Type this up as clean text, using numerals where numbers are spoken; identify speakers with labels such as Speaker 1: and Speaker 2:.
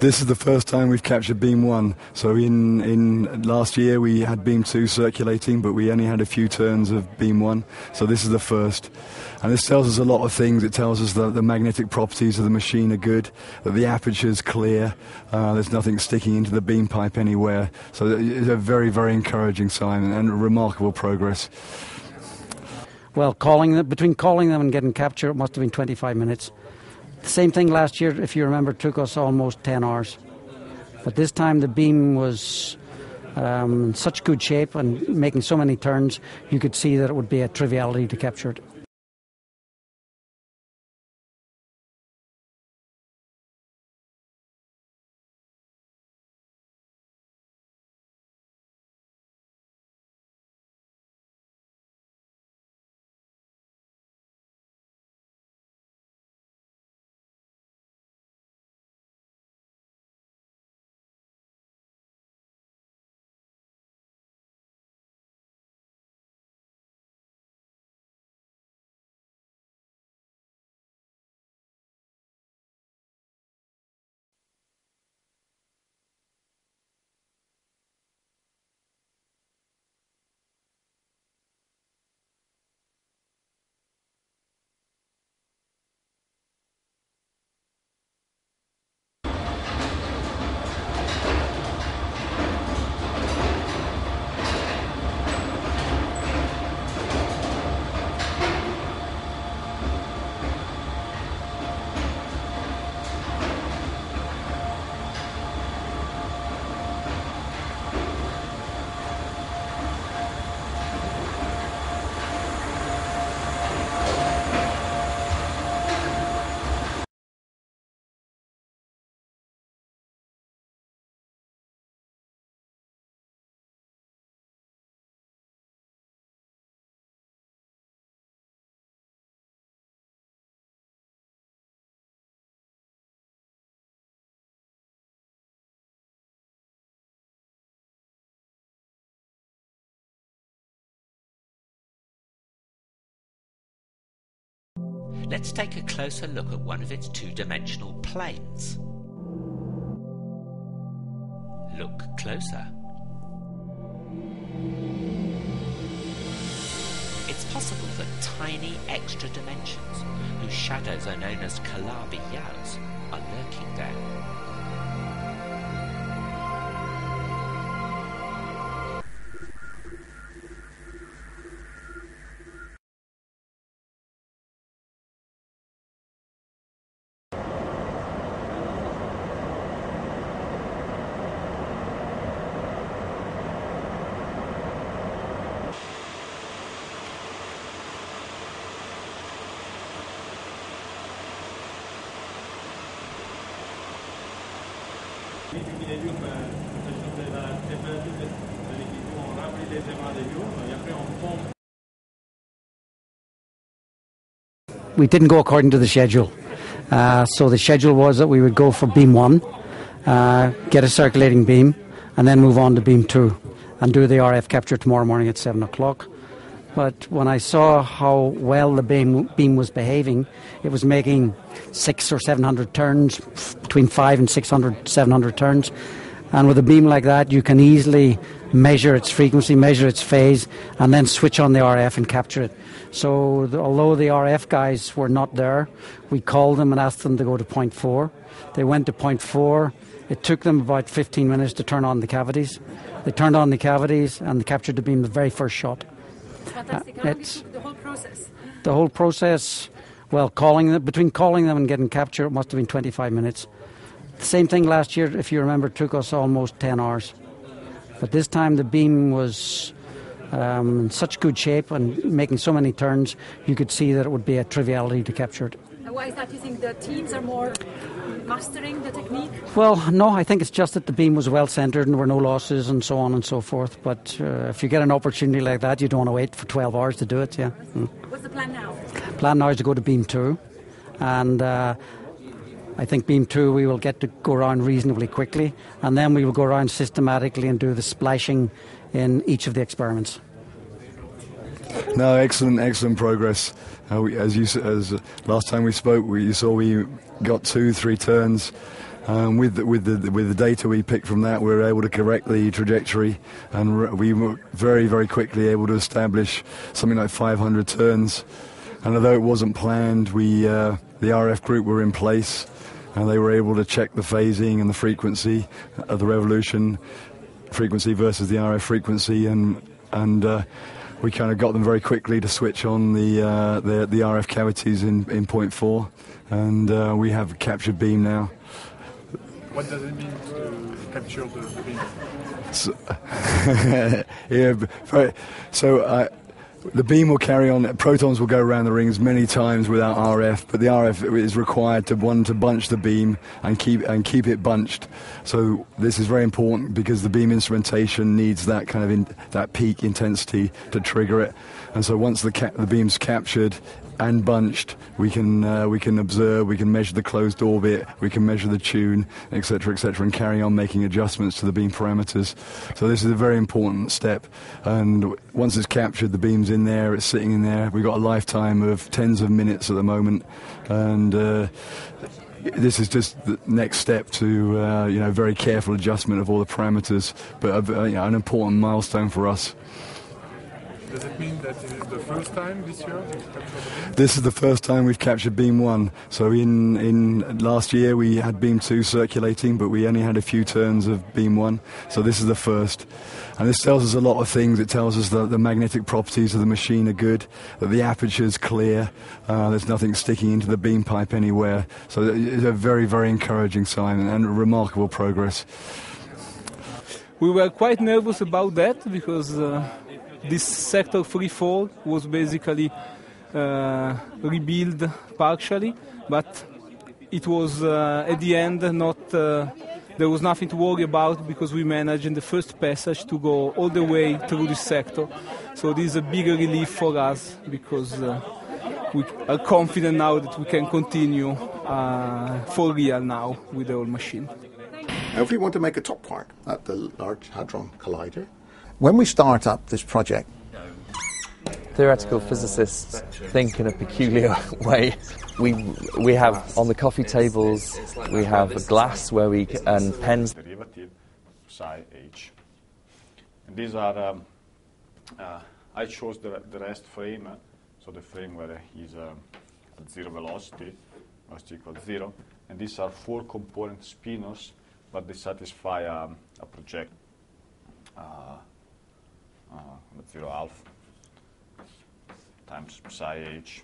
Speaker 1: This is the first time we've captured beam 1. So in last year we had beam 2 circulating, but we only had a few turns of beam 1. So this is the first. And this tells us a lot of things. It tells us that the magnetic properties of the machine are good, that the aperture's clear, there's nothing sticking into the beam pipe anywhere. So it's a very, very encouraging sign and remarkable progress.
Speaker 2: Well, between calling them and getting capture, it must have been 25 minutes. The same thing last year, if you remember, took us almost 10 hours. But this time the beam was in such good shape and making so many turns, you could see that it would be a triviality to capture it.
Speaker 3: Let's take a closer look at one of its two-dimensional planes. Look closer. It's possible that tiny extra dimensions, whose shadows are known as Calabi Yaos, are lurking there.
Speaker 2: We didn't go according to the schedule. So the schedule was that we would go for beam 1, get a circulating beam, and then move on to beam 2 and do the RF capture tomorrow morning at 7 o'clock. But when I saw how well the beam was behaving, it was making 600 or 700 turns, between 500 and 600, 700 turns. And with a beam like that, you can easily measure its frequency, measure its phase, and then switch on the RF and capture it. So although the RF guys were not there, we called them and asked them to go to point 4. They went to point 4. It took them about 15 minutes to turn on the cavities. They turned on the cavities and captured the beam the very first shot.
Speaker 4: Fantastic. How long did it took the whole process?
Speaker 2: The whole process, well, between calling them and getting capture, it must have been 25 minutes. The same thing last year, if you remember, took us almost 10 hours. But this time the beam was in such good shape and making so many turns, you could see that it would be a triviality to capture it.
Speaker 4: And why is that? Do you think the teams are more mastering the technique?
Speaker 2: Well, no, I think it's just that the beam was well centred and there were no losses and so on and so forth. But if you get an opportunity like that, you don't want to wait for 12 hours to do it, yeah.
Speaker 4: What's the plan now?
Speaker 2: Plan now is to go to beam 2. And I think beam 2 we will get to go around reasonably quickly, and then we will go around systematically and do the splashing in each of the experiments.
Speaker 1: No, excellent progress. As last time we spoke, you saw we got 2-3 turns With the data we picked from that, we were able to correct the trajectory, and we were very, very quickly able to establish something like 500 turns. And although it wasn't planned, the RF group were in place, and they were able to check the phasing and the frequency of the revolution frequency versus the RF frequency, and we kind of got them very quickly to switch on the RF cavities in point 4, and we have a captured beam now.
Speaker 5: What does it mean to capture the beam?
Speaker 1: The beam will carry on. Protons will go around the rings many times without RF, but the RF is required to bunch the beam and keep it bunched. So this is very important because the beam instrumentation needs that kind of that peak intensity to trigger it. And so once the beam's captured and bunched, we can observe, we can measure the closed orbit, we can measure the tune, etc., and carry on making adjustments to the beam parameters. So this is a very important step. And once it's captured, the beam's in there, it's sitting in there. We've got a lifetime of tens of minutes at the moment, and this is just the next step to very careful adjustment of all the parameters, but an important milestone for us.
Speaker 5: Does it mean that this is the first time this year you've captured the beam?
Speaker 1: This is the first time we've captured beam 1. So in last year we had beam 2 circulating, but we only had a few turns of beam 1. So this is the first. And this tells us a lot of things. It tells us that the magnetic properties of the machine are good, that the aperture is clear, there's nothing sticking into the beam pipe anywhere. So it's a very, very encouraging sign and remarkable progress.
Speaker 6: We were quite nervous about that because this sector 3-4 was basically rebuilt partially, but it was at the end there was nothing to worry about because we managed in the first passage to go all the way through this sector. So this is a big relief for us because we are confident now that we can continue for real now with the whole machine.
Speaker 7: Now, if we want to make a top quark at the Large Hadron Collider, when we start up this project,
Speaker 8: theoretical physicists think in a peculiar way. We have on the coffee tables, we have a glass where and pens.
Speaker 9: Derivative psi h. And these are, I chose the rest frame, so the frame where he's at zero velocity equals 0. And these are 4 component spinors, but they satisfy a project. 0 alpha times psi h